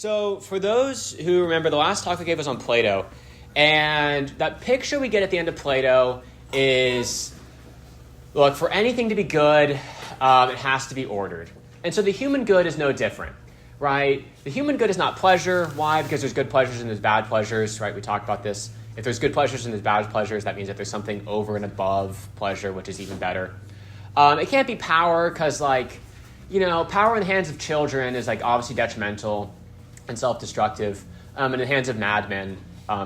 So for those who remember, the last talk we gave was on Plato, and that picture we get at the end of Plato is, look, for anything to be good, it has to be ordered. And so the human good is no different, right? The human good is not pleasure. Why? Because there's good pleasures and there's bad pleasures, right? We talked about this. If there's good pleasures and there's bad pleasures, that means that there's something over and above pleasure, which is even better. It can't be power because, power in the hands of children is, obviously detrimental and self-destructive. In the hands of madmen,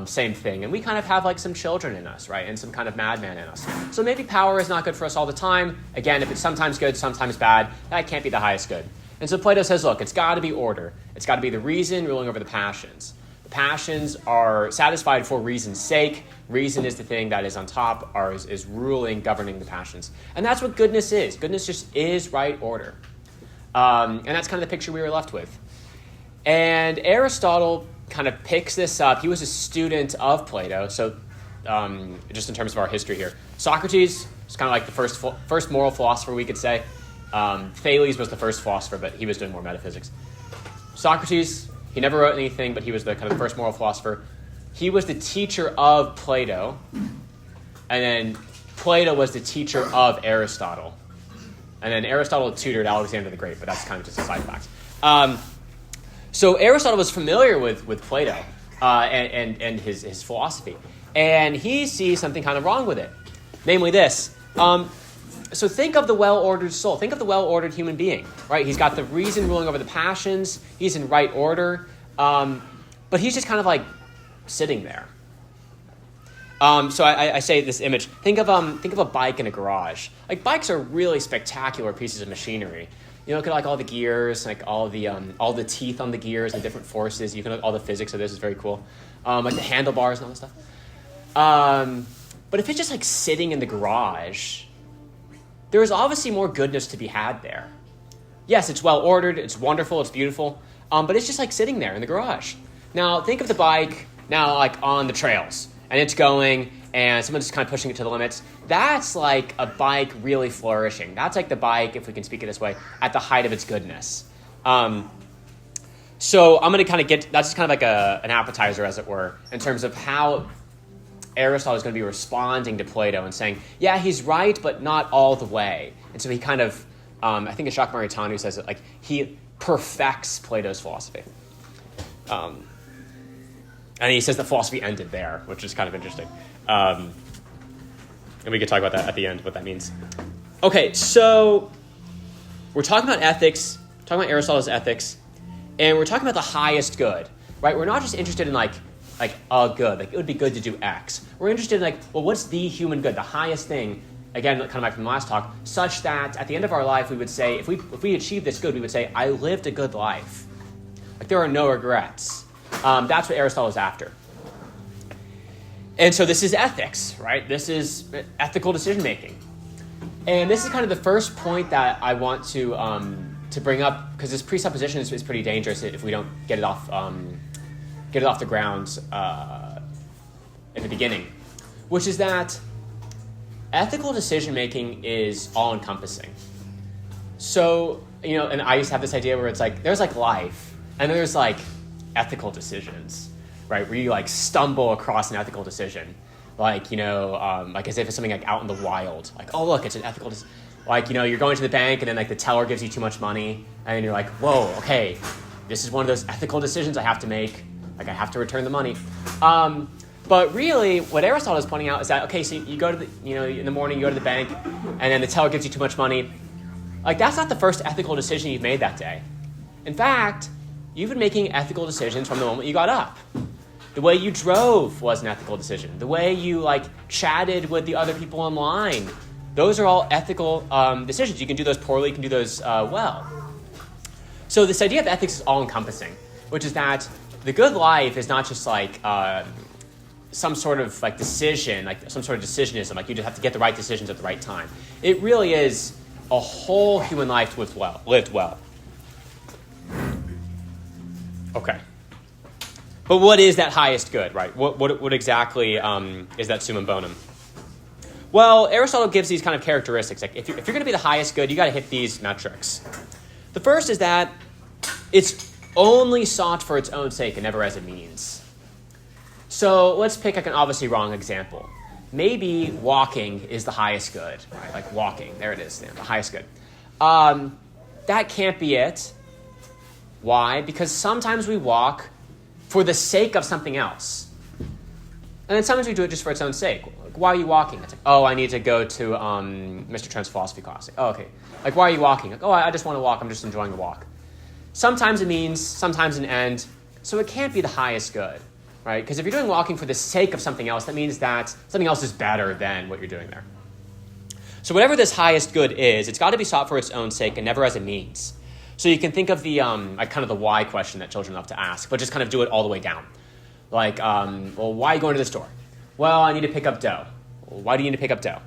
same thing. And we kind of have, some children in us, right? And some kind of madman in us. So maybe power is not good for us all the time. Again, if it's sometimes good, sometimes bad, that can't be the highest good. And so Plato says, look, it's got to be order. It's got to be the reason ruling over the passions. The passions are satisfied for reason's sake. Reason is the thing that is on top, is ruling, governing the passions. And that's what goodness is. Goodness just is right order. And that's kind of the picture we were left with. And Aristotle kind of picks this up. He was a student of Plato. So just in terms of our history here, Socrates was kind of like the first moral philosopher, we could say. Thales was the first philosopher, but he was doing more metaphysics. Socrates, he never wrote anything, but he was the kind of first moral philosopher. He was the teacher of Plato, and then Plato was the teacher of Aristotle. And then Aristotle tutored Alexander the Great, but that's kind of just a side fact. So Aristotle was familiar with Plato and his philosophy. And he sees something kind of wrong with it. Namely this. So think of the well-ordered soul. Think of the well-ordered human being, right? He's got the reason ruling over the passions. He's in right order. But he's just kind of sitting there. So I say this image. Think of a bike in a garage. Bikes are really spectacular pieces of machinery. You look at all the gears, all the teeth on the gears and different forces. You can look at all the physics of this is very cool. The handlebars and all that stuff. But if it's just sitting in the garage, there is obviously more goodness to be had there. Yes, it's well ordered, it's wonderful, it's beautiful, but it's just sitting there in the garage. Now think of the bike now on the trails, and it's going, and someone's just kind of pushing it to the limits. That's a bike really flourishing. That's the bike, if we can speak it this way, at the height of its goodness. So I'm going to kind of that's just kind of an appetizer, as it were, in terms of how Aristotle is going to be responding to Plato and saying, yeah, he's right, but not all the way. And so he kind of, I think it's Jacques Maritain who says it, he perfects Plato's philosophy. And he says the philosophy ended there, which is kind of interesting. And we could talk about that at the end, what that means. Okay, so we're talking about ethics, talking about Aristotle's ethics, and we're talking about the highest good, right? We're not just interested in a good, it would be good to do X. We're interested in what's the human good, the highest thing, again, kind of back from the last talk, such that at the end of our life we would say, if we achieve this good, we would say, I lived a good life. There are no regrets. That's what Aristotle is after. And so this is ethics, right? This is ethical decision-making. And this is kind of the first point that I want to bring up, because this presupposition is pretty dangerous if we don't get it off the ground in the beginning, which is that ethical decision-making is all-encompassing. So, and I used to have this idea where it's there's life, and then there's ethical decisions, right? Where you stumble across an ethical decision, as if it's something out in the wild, oh look, it's an ethical you're going to the bank and then the teller gives you too much money, and then you're whoa, okay, this is one of those ethical decisions I have to make. I have to return the money. But really, what Aristotle is pointing out is that, okay, so you go to in the morning, you go to the bank, and then the teller gives you too much money. That's not the first ethical decision you've made that day. In fact, you've been making ethical decisions from the moment you got up. The way you drove was an ethical decision. The way you chatted with the other people online, those are all ethical decisions. You can do those poorly, you can do those well. So this idea of ethics is all-encompassing, which is that the good life is not just some sort of decision, some sort of decisionism, you just have to get the right decisions at the right time. It really is a whole human life lived well. Okay. But what is that highest good, right? What exactly is that summum bonum? Well, Aristotle gives these kind of characteristics. If you're going to be the highest good, you got to hit these metrics. The first is that it's only sought for its own sake and never as a means. So let's pick like an obviously wrong example. Maybe walking is the highest good, right? Like walking, there it is, the highest good. That can't be it. Why? Because sometimes we walk for the sake of something else. And then sometimes we do it just for its own sake. Like, why are you walking? It's like, oh, I need to go to Mr. Trent's philosophy class. Like, oh, okay. Like, why are you walking? Like, oh, I just want to walk. I'm just enjoying the walk. Sometimes it means, sometimes an end. So it can't be the highest good, right? Because if you're doing walking for the sake of something else, that means that something else is better than what you're doing there. So whatever this highest good is, it's got to be sought for its own sake and never as a means. So you can think of the like kind of the why question that children love to ask, but just kind of do it all the way down. Like, well, why are you going to the store? Well, I need to pick up dough. Well, why do you need to pick up dough?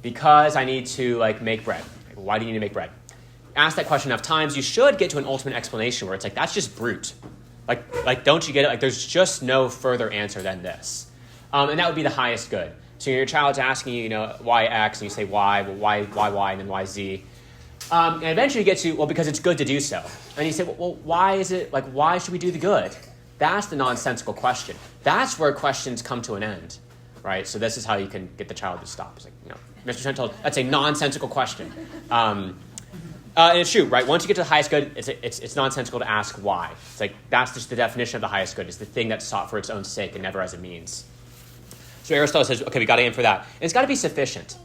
Because I need to like make bread. Why do you need to make bread? Ask that question enough times, you should get to an ultimate explanation where it's like, that's just brute. Like, don't you get it? Like, there's just no further answer than this. And that would be the highest good. So your child's asking you, why X, and you say why, well, why Y, and then why Z. And eventually you get to, well, because it's good to do so. And you say, well, why is it, like, why should we do the good? That's the nonsensical question. That's where questions come to an end, right? So this is how you can get the child to stop. It's like, Mr. Trent told, that's a nonsensical question. And it's true, right? Once you get to the highest good, it's nonsensical to ask why. It's like, that's just the definition of the highest good. It's the thing that's sought for its own sake and never as a means. So Aristotle says, okay, we got to aim for that. And it's got to be sufficient.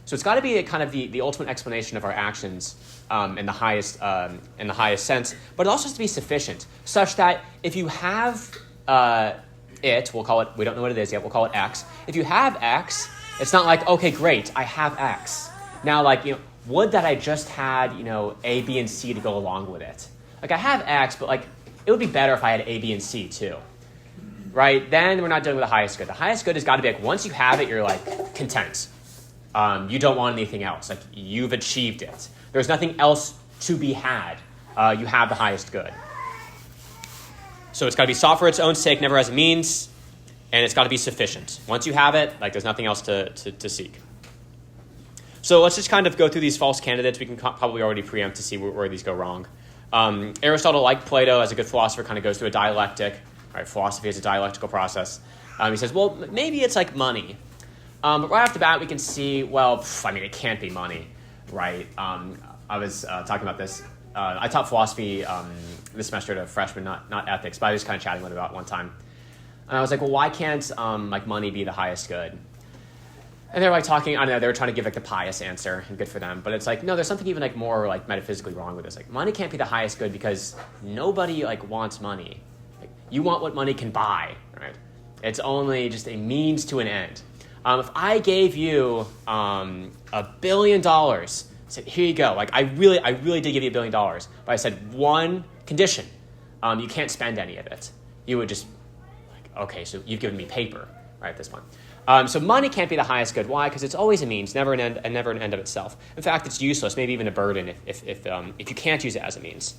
So it's got to be a kind of the ultimate explanation of our actions in the highest sense. But it also has to be sufficient, such that if you have we'll call it, we don't know what it is yet, we'll call it X. If you have X, it's not like, okay, great, I have X. Now, like, would that I just had, A, B, and C to go along with it. Like, I have X, but, like, it would be better if I had A, B, and C, too. Right? Then we're not dealing with the highest good. The highest good has got to be, like, once you have it, you're, like, content. You don't want anything else. Like, you've achieved it. There's nothing else to be had. You have the highest good. So it's got to be sought for its own sake, never as a means, and it's got to be sufficient. Once you have it, like, there's nothing else to seek. So let's just kind of go through these false candidates. We can probably already preempt to see where these go wrong. Aristotle, like Plato, as a good philosopher, kind of goes through a dialectic. Right? Philosophy is a dialectical process. He says, well, maybe it's like money. But right off the bat, we can see, well, it can't be money, right? I was talking about this. I taught philosophy this semester to freshmen, not ethics, but I was kind of chatting with them about it one time. And I was like, well, why can't money be the highest good? And they were like talking, I don't know, they were trying to give like the pious answer, and good for them. But it's like, no, there's something even like more like metaphysically wrong with this. Like, money can't be the highest good because nobody like wants money. Like, you want what money can buy, right? It's only just a means to an end. If I gave you $1 billion, I said, here you go. Like, I really did give you $1 billion. But I said one condition. You can't spend any of it. You would just, like, okay, so you've given me paper, right, at this point. So money can't be the highest good. Why? Because it's always a means, never an end, and never an end of itself. In fact, it's useless, maybe even a burden if you can't use it as a means.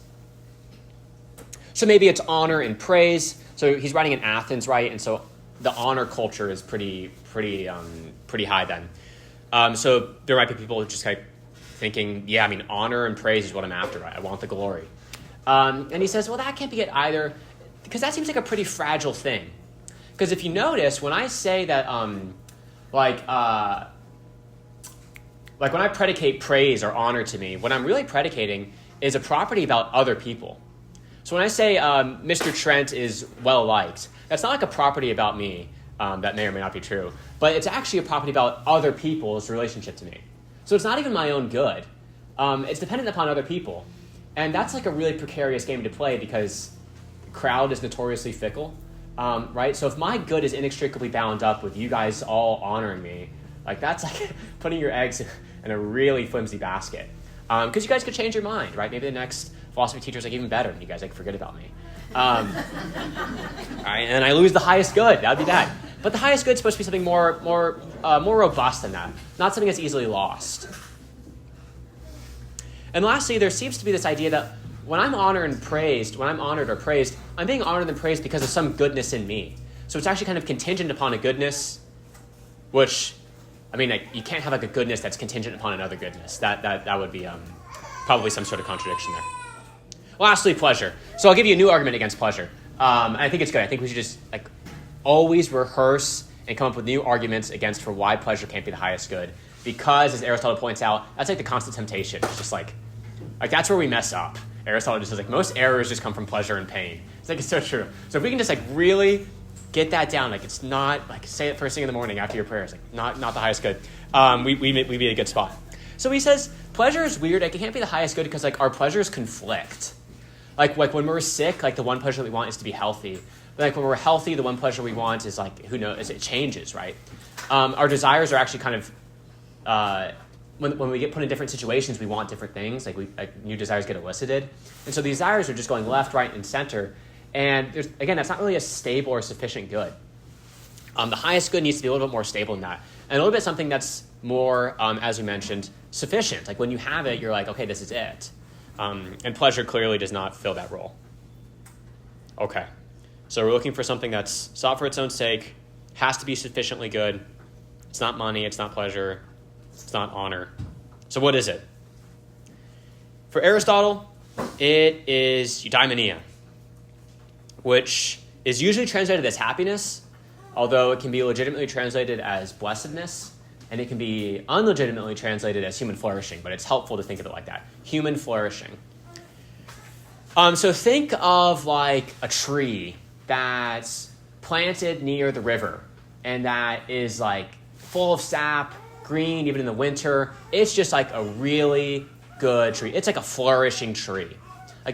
So maybe it's honor and praise. So he's writing in Athens, right? And so the honor culture is pretty high then. So there might be people just like thinking, honor and praise is what I'm after. Right? I want the glory. And he says, well, that can't be it either, because that seems like a pretty fragile thing. Because if you notice, when I say that, when I predicate praise or honor to me, what I'm really predicating is a property about other people. So when I say Mr. Trent is well-liked, that's not like a property about me. That may or may not be true. But it's actually a property about other people's relationship to me. So it's not even my own good. It's dependent upon other people. And that's like a really precarious game to play because the crowd is notoriously fickle. Right? So if my good is inextricably bound up with you guys all honoring me, like that's like putting your eggs in a really flimsy basket. Because you guys could change your mind, right? Maybe the next philosophy teacher is like even better and you guys like forget about me. Right? And I lose the highest good. That would be bad. But the highest good is supposed to be something more robust than that, not something that's easily lost. And lastly, there seems to be this idea that when I'm honored or praised, I'm being honored and praised because of some goodness in me. So it's actually kind of contingent upon a goodness, which, you can't have like a goodness that's contingent upon another goodness. That would be probably some sort of contradiction there. Lastly, pleasure. So I'll give you a new argument against pleasure. I think it's good. I think we should just always rehearse and come up with new arguments against for why pleasure can't be the highest good. Because, as Aristotle points out, that's the constant temptation. It's just that's where we mess up. Aristotle just says most errors just come from pleasure and pain. It's so true. So if we can just really get that down, it's not say it first thing in the morning after your prayers, not the highest good. We'd be in a good spot. So he says pleasure is weird. It can't be the highest good because our pleasures conflict. Like when we're sick, the one pleasure that we want is to be healthy. But when we're healthy, the one pleasure we want is who knows? It changes, right? Our desires are actually kind of when we get put in different situations, we want different things. New desires get elicited, and so these desires are just going left, right, and center. And that's not really a stable or sufficient good. The highest good needs to be a little bit more stable than that, and a little bit something that's more, as we mentioned, sufficient. When you have it, you're okay, this is it. And pleasure clearly does not fill that role. Okay. So we're looking for something that's sought for its own sake, has to be sufficiently good. It's not money, it's not pleasure, it's not honor. So what is it? For Aristotle, it is eudaimonia, which is usually translated as happiness, although it can be legitimately translated as blessedness, and it can be unlegitimately translated as human flourishing, but it's helpful to think of it like that. Human flourishing. So think of a tree that's planted near the river and that is full of sap, green even in the winter. It's just a really good tree. It's a flourishing tree.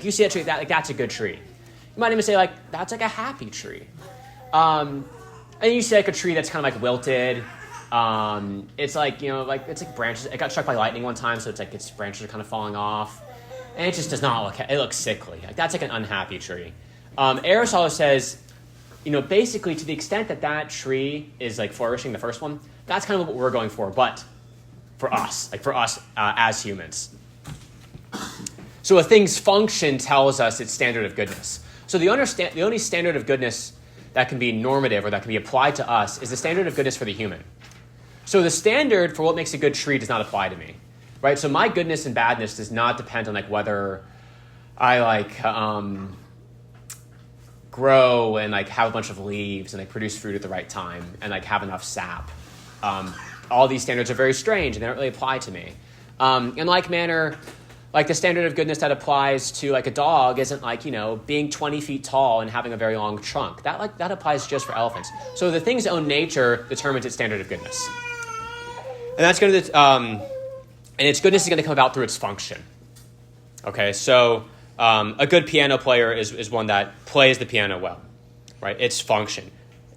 You see that tree, that's a good tree. You might even say that's a happy tree. And you see a tree that's kind of wilted. It's it's branches. It got struck by lightning one time, so it's its branches are kind of falling off. And it just does not look, it looks sickly. That's an unhappy tree. Aristotle says, basically to the extent that tree is flourishing, the first one, that's kind of what we're going for, but for us, as humans. So a thing's function tells us its standard of goodness. So the only standard of goodness that can be normative or that can be applied to us is the standard of goodness for the human. So the standard for what makes a good tree does not apply to me. Right, so my goodness and badness does not depend on whether I grow and have a bunch of leaves and produce fruit at the right time and have enough sap. All these standards are very strange and they don't really apply to me. In like manner, the standard of goodness that applies to a dog isn't being 20 feet tall and having a very long trunk. That applies just for elephants. So the thing's own nature determines its standard of goodness, and that's going to. And its goodness is going to come about through its function. Okay, so a good piano player is one that plays the piano well, right? Its function.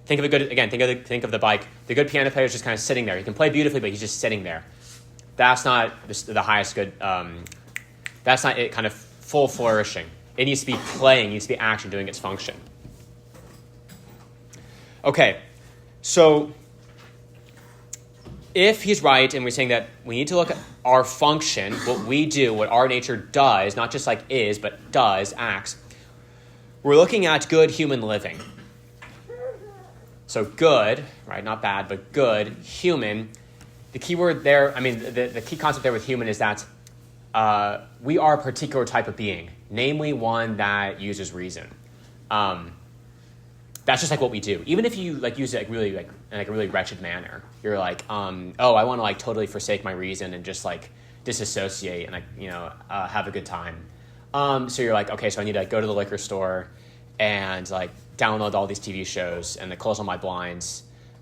Think of the bike. The good piano player is just kind of sitting there. He can play beautifully, but he's just sitting there. That's not the highest good. That's not it. Kind of full flourishing. It needs to be playing. It needs to be action, doing its function. Okay, so if he's right, and we're saying that we need to look at our function, what we do, what our nature does, not just is, but does, acts, we're looking at good human living. So good, right, not bad, but good, human. The key word there, the key concept there with human is that we are a particular type of being, namely one that uses reason. That's just what we do. Even if you use it really in a really wretched manner, you're I want to totally forsake my reason and just disassociate and have a good time. So you're okay, so I need to go to the liquor store and download all these TV shows and close all my blinds.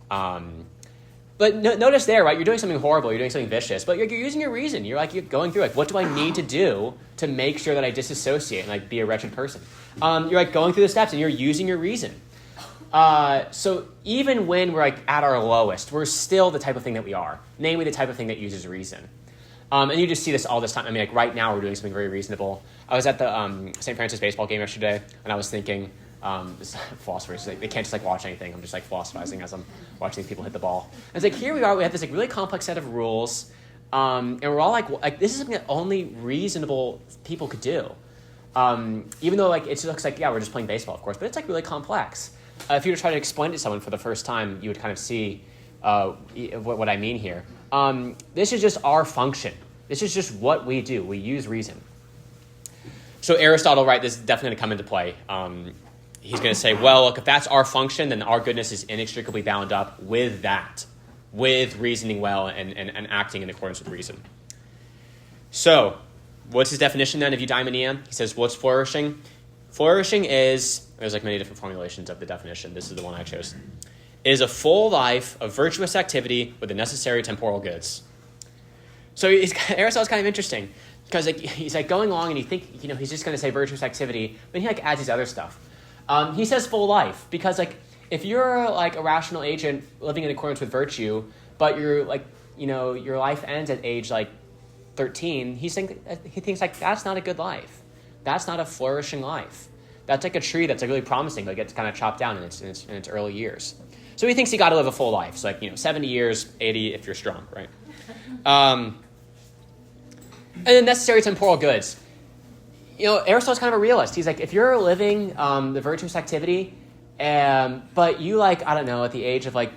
But notice there, right? You're doing something horrible. You're doing something vicious, but you're using your reason. You're you're going through what do I need to do to make sure that I disassociate and be a wretched person? You're going through the steps and you're using your reason. So even when we're at our lowest, we're still the type of thing that we are, namely the type of thing that uses reason. And you just see this all this time. Right now we're doing something very reasonable. I was at the St. Francis baseball game yesterday, and I was thinking, this philosophers, they can't just watch anything. I'm just philosophizing as I'm watching these people hit the ball. And it's here we are. We have this really complex set of rules, and we're all this is something that only reasonable people could do. Even though it looks we're just playing baseball, of course, but it's really complex. If you were to try to explain it to someone for the first time, you would kind of see what I mean here. This is just our function. This is just what we do. We use reason. So Aristotle, right, this is definitely going to come into play. He's going to say, well, look, if that's our function, then our goodness is inextricably bound up with that, with reasoning well and acting in accordance with reason. So what's his definition then of eudaimonia? He says, what's flourishing? Flourishing is, there's like many different formulations of the definition. This is the one I chose. Is a full life of virtuous activity with the necessary temporal goods. So Aristotle's kind of interesting because he's like going along and you think, he's just going to say virtuous activity, but he like adds these other stuff. He says full life because like if you're like a rational agent living in accordance with virtue, but you're like, your life ends at age like 13, he thinks like that's not a good life. That's not a flourishing life. That's like a tree that's like really promising, but gets kind of chopped down in its early years. So he thinks you got to live a full life. So like 70 years, 80 if you're strong, right? And then necessary temporal goods. Aristotle's kind of a realist. He's like, if you're living the virtuous activity, but you like, I don't know, at the age of like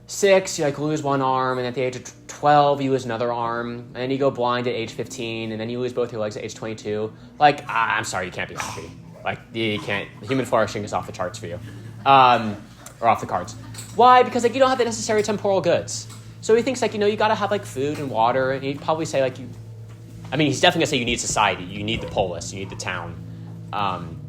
6, you like lose one arm, and at the age of 12, you lose another arm, and then you go blind at age 15, and then you lose both your legs at age 22. Like, I'm sorry, you can't be happy. Like, you can't. Human flourishing is off the charts for you, or off the cards. Why? Because like you don't have the necessary temporal goods. So he thinks like you got to have like food and water, and he'd probably say like he's definitely gonna say you need society, you need the polis, you need the town. And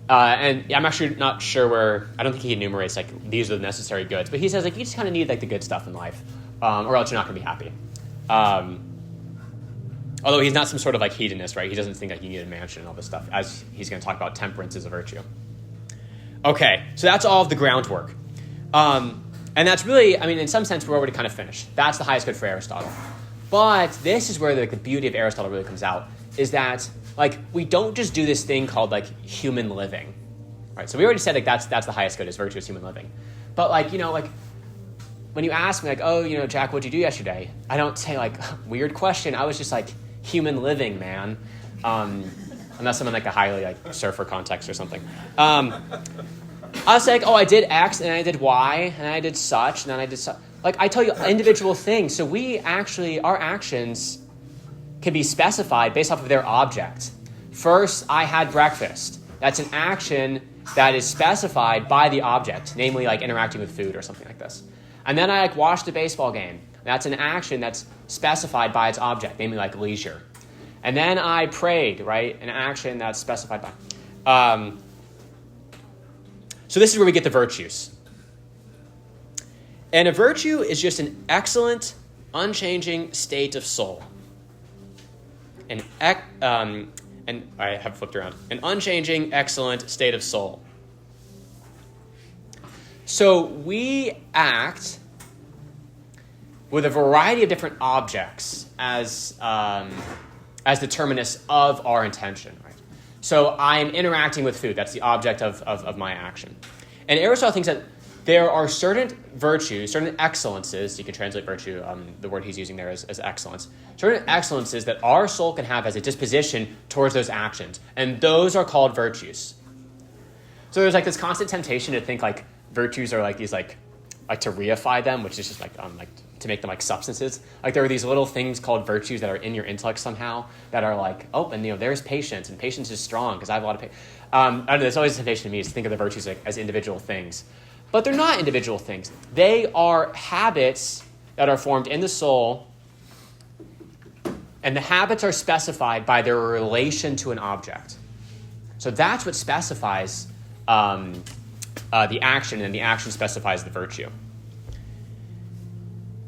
I'm actually not sure where, I don't think he enumerates like these are the necessary goods, but he says like you just kind of need like the good stuff in life, or else you're not going to be happy. Although he's not some sort of like hedonist, right? He doesn't think like you need a mansion and all this stuff, as he's going to talk about temperance as a virtue. Okay, so that's all of the groundwork. And that's really, in some sense, we're already kind of finished. That's the highest good for Aristotle. But this is where the beauty of Aristotle really comes out, is that like we don't just do this thing called like human living, right? So we already said like that's the highest good is virtuous human living. But like like when you ask me like, oh Jack, what'd you do yesterday? I don't say like weird question. I was just like human living, man. Unless I'm in like a highly like surfer context or something. I was like, oh, I did X and I did Y and I did such and then I did such. Like I tell you individual things. So our actions can be specified based off of their object. First, I had breakfast. That's an action that is specified by the object, namely like interacting with food or something like this. And then I like watched a baseball game. That's an action that's specified by its object, namely like leisure. And then I prayed, right? An action that's specified by. So this is where we get the virtues. And a virtue is just an excellent, unchanging state of soul. And I have flipped around. An unchanging, excellent state of soul. So we act with a variety of different objects as determinists of our intention, right? So I'm interacting with food. That's the object of my action. And Aristotle thinks that there are certain virtues, certain excellences, you can translate virtue, the word he's using there is excellence, certain excellences that our soul can have as a disposition towards those actions. And those are called virtues. So there's like this constant temptation to think like virtues are like these like to reify them, which is just like to make them like substances. Like there are these little things called virtues that are in your intellect somehow that are like, oh, and there's patience, and patience is strong because I have a lot of patience. I don't know, there's always a temptation to me to think of the virtues like, as individual things. But they're not individual things. They are habits that are formed in the soul, and the habits are specified by their relation to an object. So that's what specifies the action, and the action specifies the virtue.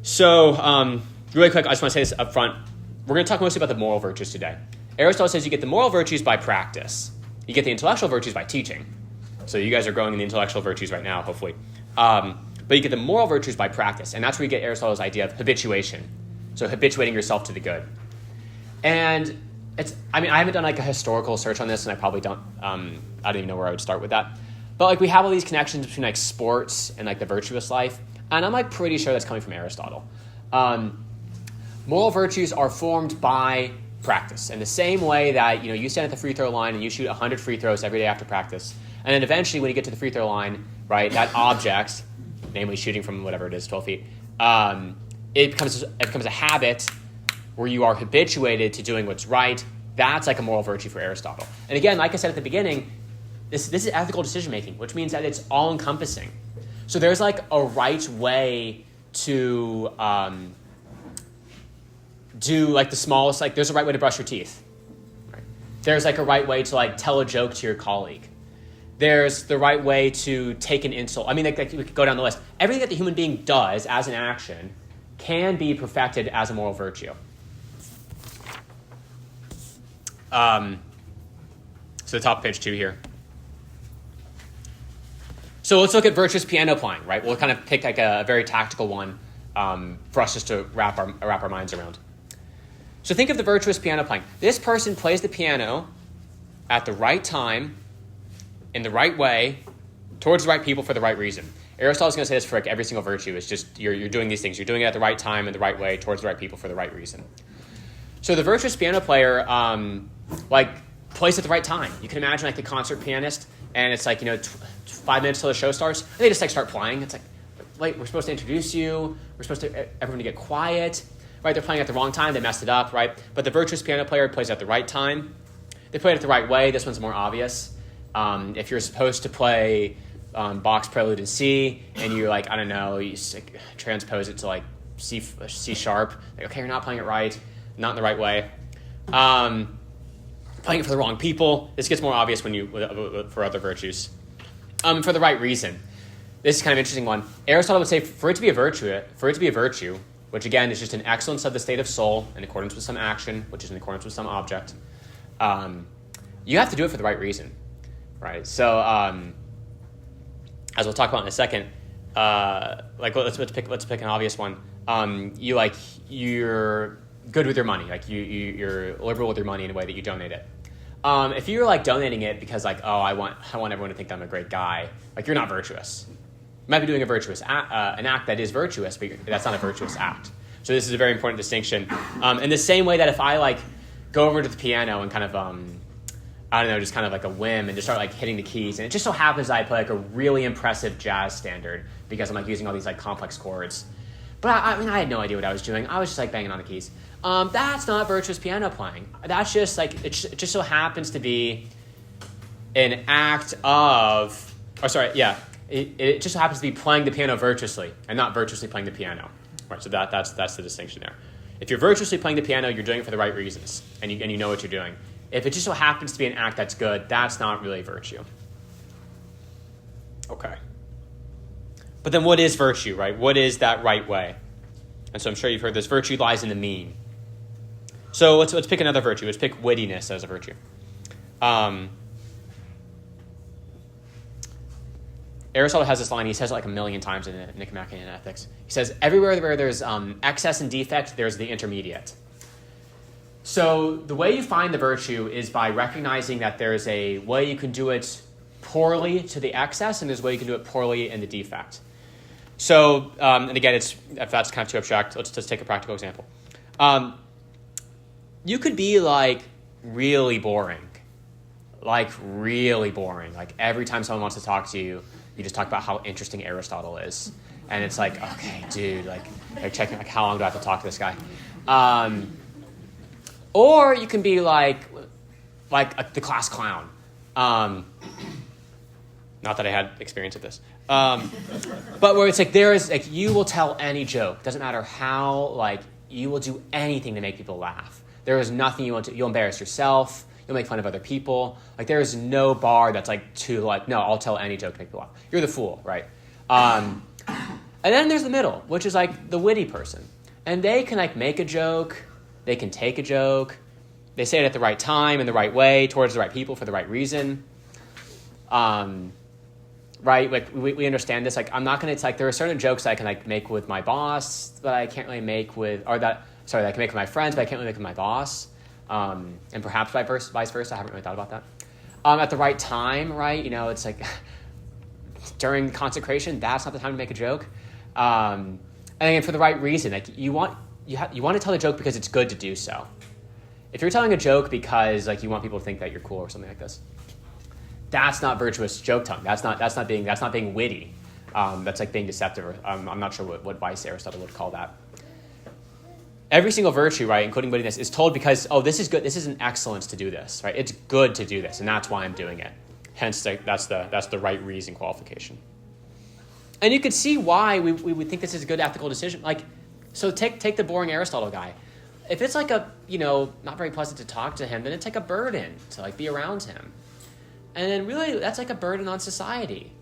So really quick, I just want to say this up front. We're going to talk mostly about the moral virtues today. Aristotle says you get the moral virtues by practice. You get the intellectual virtues by teaching. So you guys are growing in the intellectual virtues right now, hopefully. But you get the moral virtues by practice. And that's where you get Aristotle's idea of habituation. So habituating yourself to the good. And I haven't done like a historical search on this, and I probably don't, I don't even know where I would start with that. But like we have all these connections between like sports and like the virtuous life. And I'm like pretty sure that's coming from Aristotle. Moral virtues are formed by practice. In the same way that, you stand at the free throw line and you shoot 100 free throws every day after practice. And then eventually when you get to the free throw line, right, that object, namely shooting from whatever it is, 12 feet, it becomes a habit where you are habituated to doing what's right That's like a moral virtue for Aristotle. And again, like I said at the beginning, this is ethical decision-making, which means that it's all-encompassing. So there's like a right way to do like the smallest, like there's a right way to brush your teeth. Right? There's like a right way to like tell a joke to your colleague. There's the right way to take an insult. I mean, like we could go down the list. Everything that the human being does as an action can be perfected as a moral virtue. So the top of page 2 here. So let's look at virtuous piano playing, right? We'll kind of pick like a very tactical one for us just to wrap our minds around. So think of the virtuous piano playing. This person plays the piano at the right time, in the right way, towards the right people for the right reason. Aristotle's going to say this for like every single virtue. It's just you're doing these things. You're doing it at the right time, in the right way, towards the right people for the right reason. So the virtuous piano player plays at the right time. You can imagine like the concert pianist, and it's like 5 minutes till the show starts, and they just like start playing. It's like, wait, we're supposed to introduce you. We're supposed to everyone to get quiet, right? They're playing at the wrong time. They messed it up, right? But the virtuous piano player plays at the right time. They play it the right way. This one's more obvious. If you're supposed to play Bach's Prelude in C, and you're like, I don't know, you like, transpose it to like C sharp. Like, okay, you're not playing it right, not in the right way. Playing it for the wrong people. This gets more obvious when for other virtues. For the right reason. This is kind of an interesting one. Aristotle would say for it to be a virtue, which again is just an excellence of the state of soul in accordance with some action, which is in accordance with some object, you have to do it for the right reason, right? So, as we'll talk about in a second, let's pick an obvious one. You're good with your money, like you're liberal with your money in a way that you donate it. If you're like donating it because like, oh, I want everyone to think I'm a great guy, like you're not virtuous. You might be doing a virtuous an act that is virtuous, but that's not a virtuous act. So this is a very important distinction. In the same way that if I like go over to the piano and kind of I don't know, just kind of like a whim and just start like hitting the keys, and it just so happens that I play like a really impressive jazz standard because I'm like using all these like complex chords. But I mean, I had no idea what I was doing. I was just like banging on the keys. That's not virtuous piano playing. That's just like, it just so happens to be an act of, it just so happens to be playing the piano virtuously and not virtuously playing the piano. Right, so that's the distinction there. If you're virtuously playing the piano, you're doing it for the right reasons, and you know what you're doing. If it just so happens to be an act that's good, that's not really virtue. Okay. But then what is virtue, right? What is that right way? And so I'm sure you've heard this. Virtue lies in the mean. So let's pick another virtue. Let's pick wittiness as a virtue. Aristotle has this line. He says it like a million times in the Nicomachean Ethics. He says, everywhere where there's excess and defect, there's the intermediate. So the way you find the virtue is by recognizing that there's a way you can do it poorly to the excess, and there's a way you can do it poorly in the defect. So, and again, if that's kind of too abstract, let's just take a practical example. You could be like really boring. Like every time someone wants to talk to you, you just talk about how interesting Aristotle is. And it's like, okay, dude, like checking like how long do I have to talk to this guy? Or you can be like the class clown. Not that I had experience with this. But where it's like there is like you will tell any joke. Doesn't matter how, like you will do anything to make people laugh. There is nothing you want to. You'll embarrass yourself. You'll make fun of other people. Like there is no bar that's like too like no. I'll tell any joke to make people laugh. You're the fool, right? And then there's the middle, which is like the witty person, and they can like make a joke. They can take a joke. They say it at the right time, in the right way, towards the right people for the right reason. Right? Like we understand this. Like I'm not going to. It's like there are certain jokes that I can like make with my boss, but I can't really make with, that I can make with my friends, but I can't really make with my boss. And perhaps vice versa. I haven't really thought about that. At the right time, right? It's like during consecration, that's not the time to make a joke. And again, for the right reason. Like you want to tell the joke because it's good to do so. If you're telling a joke because like you want people to think that you're cool or something like this, that's not virtuous joke telling. That's not being witty. That's like being deceptive. Or, I'm not sure what vice Aristotle would call that. every single virtue, right, including wittiness, is told because, this is good. This is an excellence to do this, right? It's good to do this, and that's why I'm doing it. Hence, that's the right reason qualification. And you could see why we would think this is a good ethical decision. Like, so take the boring Aristotle guy. If it's like not very pleasant to talk to him, then it's like a burden to like be around him. And then really, that's like a burden on society.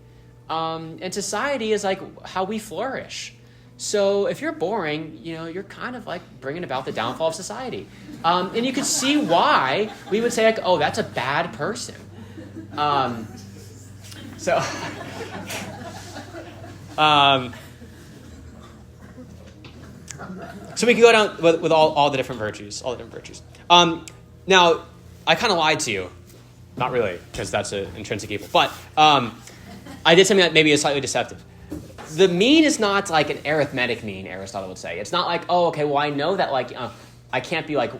And society is like how we flourish. So if you're boring, you're kind of like bringing about the downfall of society. And you could see why we would say like, that's a bad person. So we can go down with all the different virtues, Now, I kind of lied to you. Not really, because that's an intrinsic evil. But I did something that maybe is slightly deceptive. The mean is not like an arithmetic mean, Aristotle would say. It's not like, I know that like I can't be like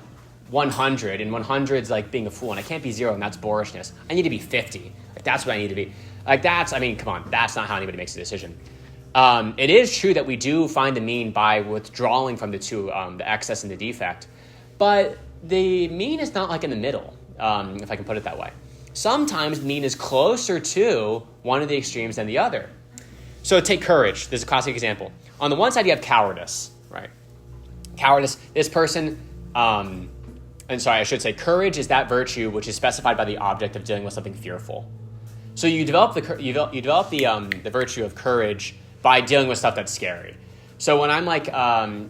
100, and 100 is like being a fool, and I can't be 0, and that's boorishness. I need to be 50. Like, that's what I need to be. Like, come on, that's not how anybody makes a decision. It is true that we do find the mean by withdrawing from the two, the excess and the defect, but the mean is not like in the middle, if I can put it that way. Sometimes mean is closer to one of the extremes than the other. So take courage. There's a classic example. On the one side, you have cowardice, right? Cowardice, this person, courage is that virtue which is specified by the object of dealing with something fearful. So you develop the virtue of courage by dealing with stuff that's scary. So when I'm like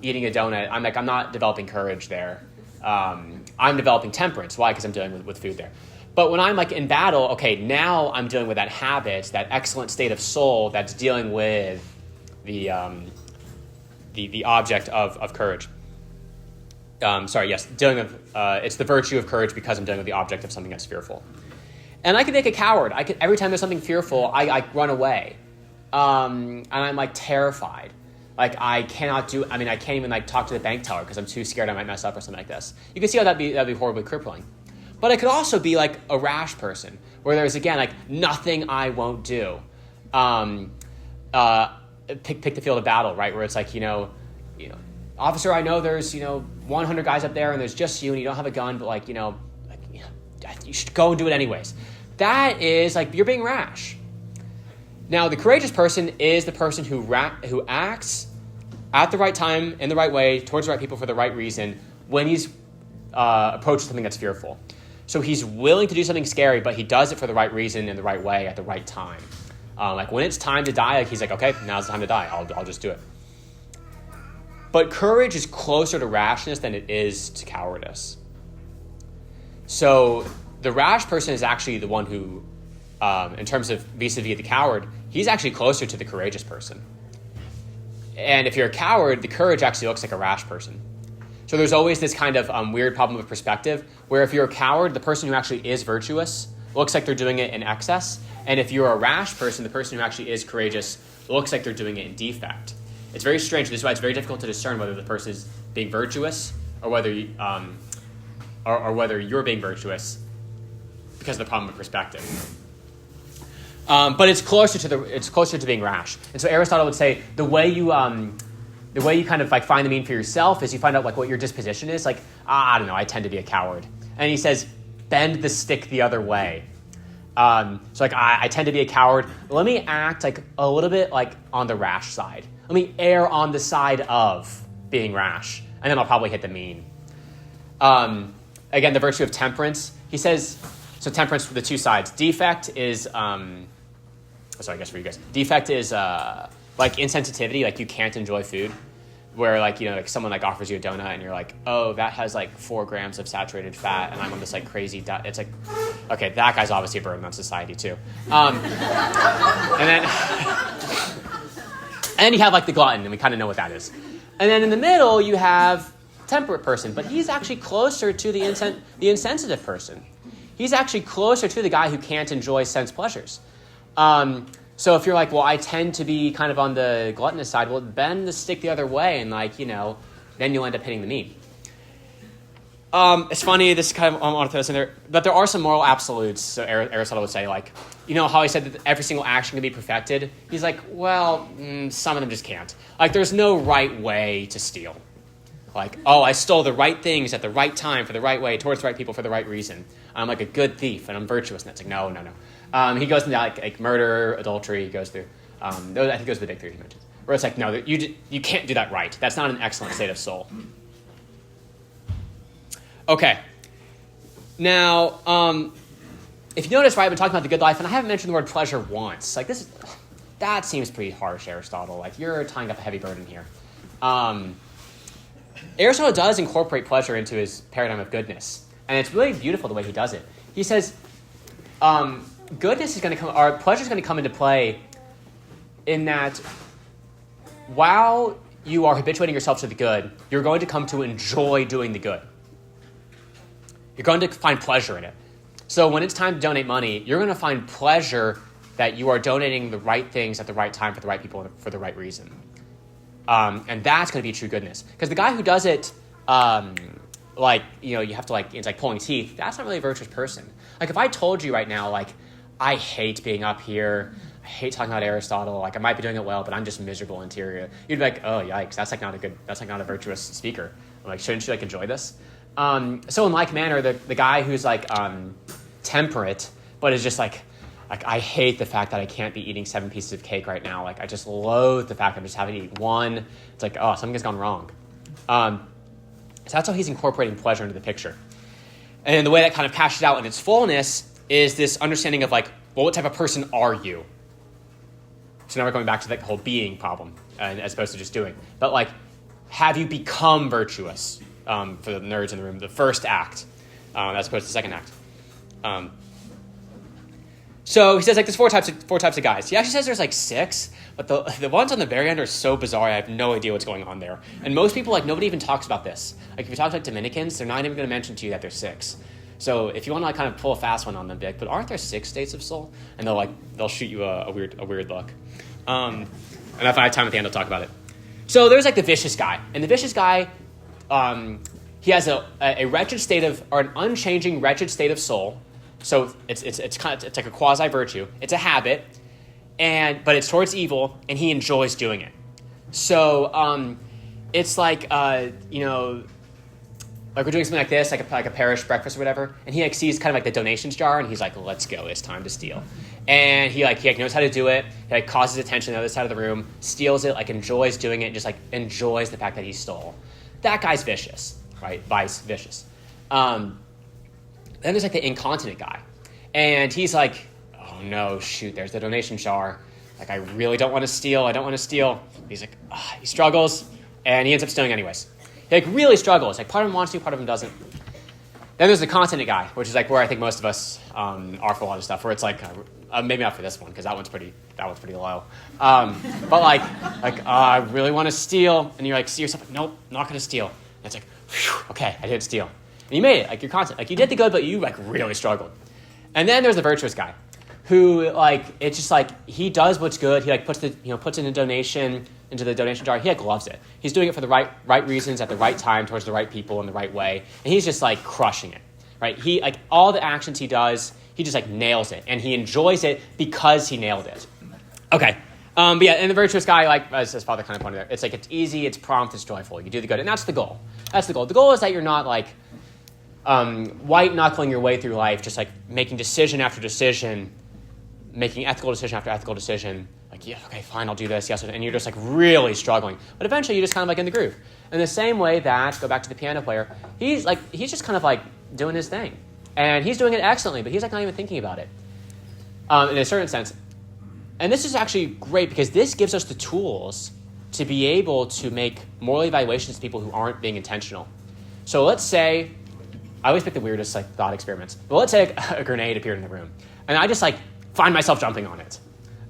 eating a donut, I'm not developing courage there. I'm developing temperance. Why? Because I'm dealing with food there. But when I'm like in battle, now I'm dealing with that habit, that excellent state of soul that's dealing with the object of courage. Dealing with it's the virtue of courage because I'm dealing with the object of something that's fearful. And I could make a coward. Every time there's something fearful, I run away, and I'm like terrified. Like I can't even like talk to the bank teller because I'm too scared I might mess up or something like this. You can see how that'd be horribly crippling. But it could also be like a rash person, where there's again like nothing I won't do. Pick the field of battle, right? Where it's like officer, I know there's 100 guys up there and there's just you and you don't have a gun, but you should go and do it anyways. That is like you're being rash. Now, the courageous person is the person who acts at the right time, in the right way, towards the right people for the right reason, when he's approached something that's fearful. So he's willing to do something scary, but he does it for the right reason, in the right way, at the right time. Like when it's time to die, he's like, okay, now's the time to die. I'll just do it. But courage is closer to rashness than it is to cowardice. So the rash person is actually the one who, in terms of vis-a-vis the coward, he's actually closer to the courageous person. And if you're a coward, the courage actually looks like a rash person. So there's always this kind of weird problem of perspective, where if you're a coward, the person who actually is virtuous looks like they're doing it in excess. And if you're a rash person, the person who actually is courageous looks like they're doing it in defect. It's very strange. This is why it's very difficult to discern whether the person is being virtuous or whether you're being virtuous because of the problem of perspective. But it's closer to being rash. And so Aristotle would say the way you kind of like find the mean for yourself is you find out like what your disposition is. Like, I don't know, I tend to be a coward. And he says, bend the stick the other way. So like I tend to be a coward. Let me act like a little bit like on the rash side. Let me err on the side of being rash, and then I'll probably hit the mean. Again, the virtue of temperance. He says, so temperance for the two sides. Defect is, defect is like insensitivity, like you can't enjoy food, where like like someone like offers you a donut and you're like, oh, that has like 4 grams of saturated fat, and I'm on this like crazy diet. It's like, okay, that guy's obviously a burden on society too. And then you have like the glutton, and we kind of know what that is. And then in the middle you have temperate person, but he's actually closer to the insensitive person. He's actually closer to the guy who can't enjoy sense pleasures. So if you're like, well, I tend to be kind of on the gluttonous side, well, bend the stick the other way, and like, then you'll end up hitting the mean. It's funny, this is kind of, I want to throw this in there, but there are some moral absolutes. So Aristotle would say, like, how he said that every single action can be perfected? He's like, well, some of them just can't. Like, there's no right way to steal. Like, oh, I stole the right things at the right time for the right way, towards the right people for the right reason. I'm like a good thief and I'm virtuous. And that's like, no. He goes into like murder, adultery. He goes through, I think those are the big three he mentions. Where it's like, no, you can't do that right. That's not an excellent state of soul. Okay. Now, if you notice, right, I've been talking about the good life, and I haven't mentioned the word pleasure once. Like that seems pretty harsh, Aristotle. Like you're tying up a heavy burden here. Aristotle does incorporate pleasure into his paradigm of goodness, and it's really beautiful the way he does it. He says, goodness is going to come, or pleasure is going to come into play in that while you are habituating yourself to the good, you're going to come to enjoy doing the good. You're going to find pleasure in it. So when it's time to donate money, you're going to find pleasure that you are donating the right things at the right time for the right people and for the right reason. And that's going to be true goodness. Because the guy who does it, you have to it's like pulling teeth, that's not really a virtuous person. Like if I told you right now, like, I hate being up here, I hate talking about Aristotle, like I might be doing it well, but I'm just miserable interior. You'd be like, oh, yikes, that's not a virtuous speaker. I'm like, shouldn't you like enjoy this? So in like manner, the guy who's like temperate, but is just like I hate the fact that I can't be eating 7 pieces of cake right now. Like I just loathe the fact I'm just having to eat one. It's like, oh, something has gone wrong. So that's how he's incorporating pleasure into the picture. And the way that kind of cashes out in its fullness is this understanding of like, well, what type of person are you? So now we're going back to the whole being problem, as opposed to just doing. But like, have you become virtuous? For the nerds in the room, the first act, as opposed to the second act. So he says like there's four types of guys. He actually says there's like 6, but the ones on the very end are so bizarre. I have no idea what's going on there. And most people, like, nobody even talks about this. Like if you talk to like Dominicans, they're not even going to mention to you that there's 6. So if you want to like kind of pull a fast one on them, be like, but aren't there 6 states of soul? And they'll shoot you a weird look. And if I have time at the end, I'll talk about it. So there's like the vicious guy, and the vicious guy. He has a wretched state or an unchanging wretched state of soul. So it's like a quasi virtue. It's a habit, but it's towards evil, and he enjoys doing it. So it's like like we're doing something like this, like a parish breakfast or whatever, and he like sees kind of like the donations jar, and he's like, let's go, it's time to steal. And he knows how to do it. He like causes attention on the other side of the room, steals it, like enjoys doing it, just like enjoys the fact that he stole. That guy's vicious, right? Vicious. Then there's like the incontinent guy. And he's like, oh no, shoot, there's the donation jar. Like, I really don't want to steal. He's like, he struggles, and he ends up stealing anyways. He like really struggles. Like part of him wants to, part of him doesn't. Then there's the continent guy, which is like where I think most of us are for a lot of stuff, where it's like, maybe not for this one, because that one's pretty low. But like I really want to steal, and you're like, see yourself, like, nope, not going to steal. And it's like, whew, okay, I didn't steal. And you made it, like you're constant, like you did the good, but you like really struggled. And then there's the virtuous guy, who like it's just like he does what's good. He like puts in a donation into the donation jar. He like loves it. He's doing it for the right reasons at the right time towards the right people in the right way, and he's just like crushing it. Right? He like all the actions he does, he just like nails it, and he enjoys it because he nailed it. Okay. But yeah, and the virtuous guy, like as Father kind of pointed out, it's like it's easy, it's prompt, it's joyful. You do the good, and that's the goal. That's the goal. The goal is that you're not like white knuckling your way through life, just like making decision after decision, making ethical decision after ethical decision. Like, yeah, okay, fine, I'll do this, yes, and you're just like really struggling. But eventually, you're just kind of like in the groove. In the same way that, go back to the piano player, he's just kind of like doing his thing, and he's doing it excellently, but he's like not even thinking about it, in a certain sense. And this is actually great because this gives us the tools to be able to make moral evaluations to people who aren't being intentional. So let's say, I always pick the weirdest like thought experiments, but let's say a grenade appeared in the room, and I just like find myself jumping on it,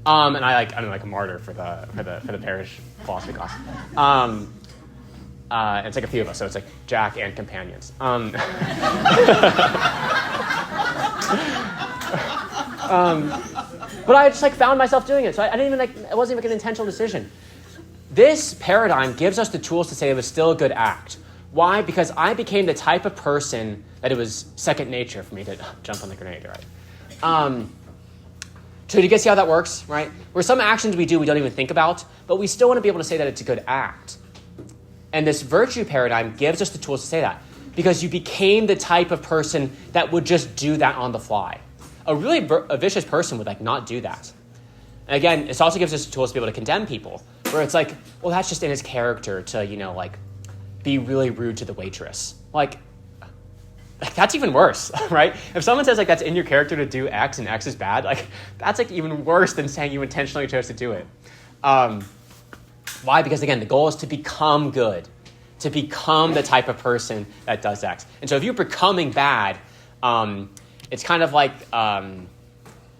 and I'm like a martyr for the parish philosophy class. And it's like a few of us, so it's like Jack and companions. But I just like found myself doing it, so I didn't even like it wasn't even an intentional decision. This paradigm gives us the tools to say it was still a good act. Why? Because I became the type of person that it was second nature for me to jump on the grenade, right? So do you guys see how that works, right? Where some actions we do we don't even think about, but we still want to be able to say that it's a good act. And this virtue paradigm gives us the tools to say that, because you became the type of person that would just do that on the fly. A really a vicious person would not do that. And again, it also gives us the tools to be able to condemn people, where it's like, well, that's just in his character to, be really rude to the waitress. That's even worse, right? If someone says that's in your character to do X and X is bad, that's even worse than saying you intentionally chose to do it. Why? Because again, the goal is to become good, to become the type of person that does X. And so if you're becoming bad, it's kind of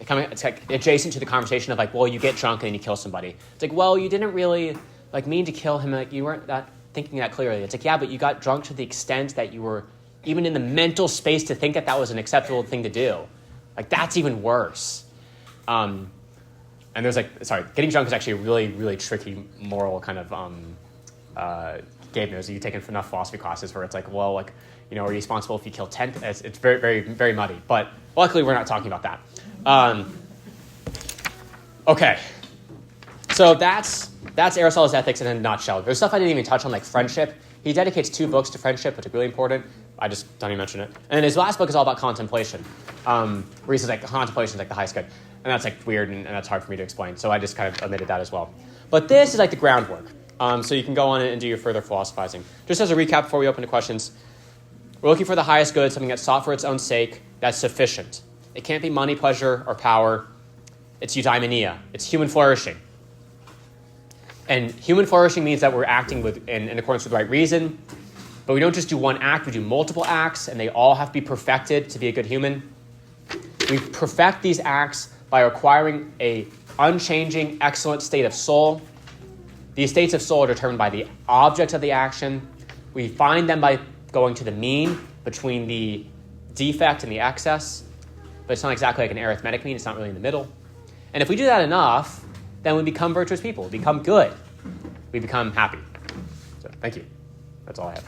it's adjacent to the conversation of well, you get drunk and then you kill somebody. It's well, you didn't really mean to kill him. You weren't thinking that clearly. It's yeah, but you got drunk to the extent that you were even in the mental space to think that was an acceptable thing to do. That's even worse. And there's getting drunk is actually a really, really tricky moral kind of game. You've taken enough philosophy classes where it's are you responsible if you kill 10? It's very, very, very muddy. But luckily, we're not talking about that. Okay. So that's Aristotle's ethics in a nutshell. There's stuff I didn't even touch on, friendship. He dedicates 2 books to friendship, which are really important. I just don't even mention it. And then his last book is all about contemplation, where he says contemplation is the highest good. And that's weird, and that's hard for me to explain. So I just kind of omitted that as well. But this is the groundwork. So you can go on and do your further philosophizing. Just as a recap before we open to questions, we're looking for the highest good, something that's sought for its own sake, that's sufficient. It can't be money, pleasure, or power. It's eudaimonia. It's human flourishing. And human flourishing means that we're acting in accordance with the right reason. But we don't just do one act, we do multiple acts, and they all have to be perfected to be a good human. We perfect these acts by acquiring a unchanging, excellent state of soul. These states of soul are determined by the object of the action. We find them by going to the mean between the defect and the excess. But it's not exactly an arithmetic mean. It's not really in the middle. And if we do that enough, then we become virtuous people. We become good. We become happy. So thank you. That's all I have.